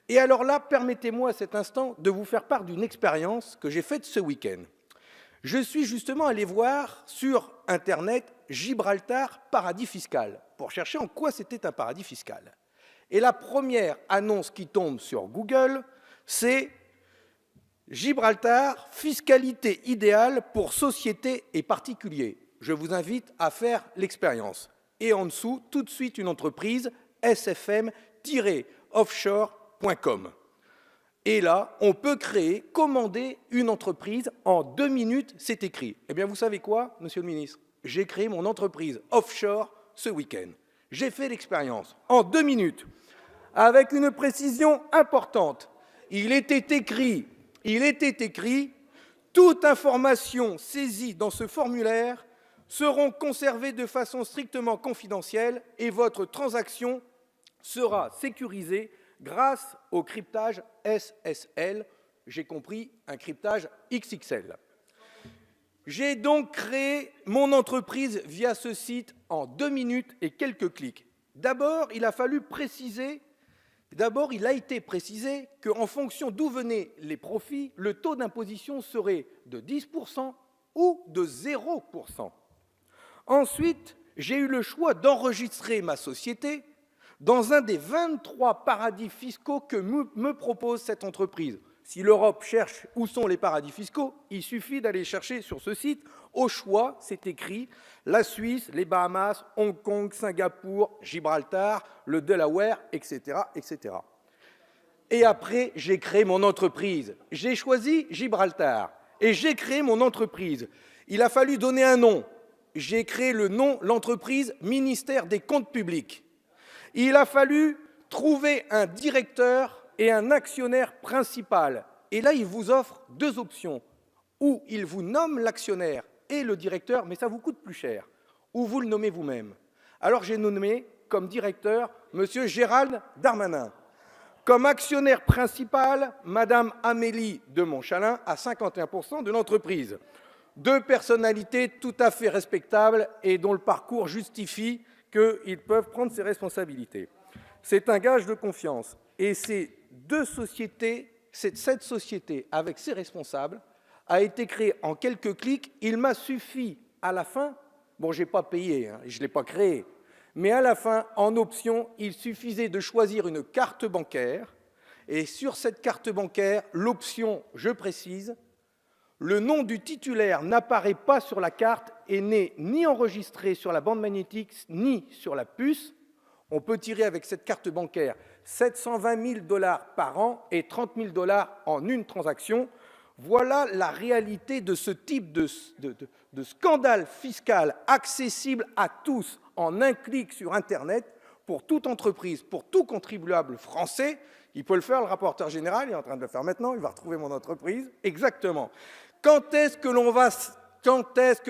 Et alors là, permettez-moi à cet instant de vous faire part d'une expérience que j'ai faite ce week-end. Je suis justement allé voir sur Internet Gibraltar paradis fiscal pour chercher en quoi c'était un paradis fiscal. Et la première annonce qui tombe sur Google, c'est Gibraltar, fiscalité idéale pour sociétés et particuliers. Je vous invite à faire l'expérience. Et en dessous, tout de suite, une entreprise, sfm-offshore.com. Et là, on peut créer, commander une entreprise en 2 minutes, c'est écrit. Eh bien, vous savez quoi, monsieur le ministre? J'ai créé mon entreprise offshore ce week-end. J'ai fait l'expérience en 2 minutes, avec une précision importante. Il était écrit, toute information saisie dans ce formulaire seront conservées de façon strictement confidentielle et votre transaction sera sécurisée grâce au cryptage SSL, j'ai compris, un cryptage XXL. J'ai donc créé mon entreprise via ce site en 2 minutes et quelques clics. D'abord, il a été précisé qu'en fonction d'où venaient les profits, le taux d'imposition serait de 10% ou de 0%. Ensuite, j'ai eu le choix d'enregistrer ma société dans un des 23 paradis fiscaux que me propose cette entreprise. Si l'Europe cherche où sont les paradis fiscaux, il suffit d'aller chercher sur ce site. Au choix, c'est écrit la Suisse, les Bahamas, Hong Kong, Singapour, Gibraltar, le Delaware, etc., etc. Et après, j'ai créé mon entreprise. J'ai choisi Gibraltar et j'ai créé mon entreprise. Il a fallu donner un nom. J'ai créé le nom, l'entreprise Ministère des Comptes Publics. Il a fallu trouver un directeur et un actionnaire principal. Et là, il vous offre 2 options. Ou il vous nomme l'actionnaire et le directeur, mais ça vous coûte plus cher. Ou vous le nommez vous-même. Alors j'ai nommé comme directeur M. Gérald Darmanin. Comme actionnaire principal, Mme Amélie de Montchalin à 51% de l'entreprise. 2 personnalités tout à fait respectables et dont le parcours justifie qu'ils peuvent prendre ces responsabilités. C'est un gage de confiance. Et cette société, avec ses responsables, a été créée en quelques clics. Il m'a suffi à la fin, bon, je n'ai pas payé, je ne l'ai pas créé, mais à la fin, en option, il suffisait de choisir une carte bancaire. Et sur cette carte bancaire, l'option, je précise, le nom du titulaire n'apparaît pas sur la carte et n'est ni enregistré sur la bande magnétique ni sur la puce. On peut tirer avec cette carte bancaire 720 000 $ par an et 30 000 $ en une transaction. Voilà la réalité de ce type de scandale fiscal accessible à tous en un clic sur Internet pour toute entreprise, pour tout contribuable français. Il peut le faire, le rapporteur général, il est en train de le faire maintenant, il va retrouver mon entreprise. Exactement. Quand est-ce que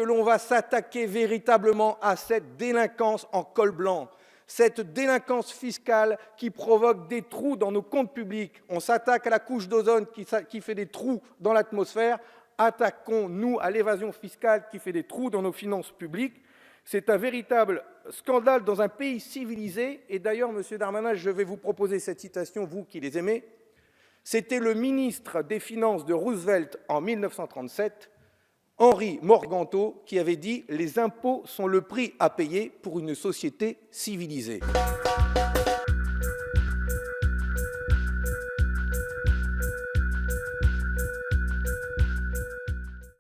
l'on va s'attaquer véritablement à cette délinquance en col blanc, cette délinquance fiscale qui provoque des trous dans nos comptes publics? On s'attaque à la couche d'ozone qui fait des trous dans l'atmosphère. Attaquons-nous à l'évasion fiscale qui fait des trous dans nos finances publiques. C'est un véritable scandale dans un pays civilisé. Et d'ailleurs, Monsieur Darmanin, je vais vous proposer cette citation, vous qui les aimez. C'était le ministre des Finances de Roosevelt en 1937, Henri Morgenthau, qui avait dit « Les impôts sont le prix à payer pour une société civilisée ».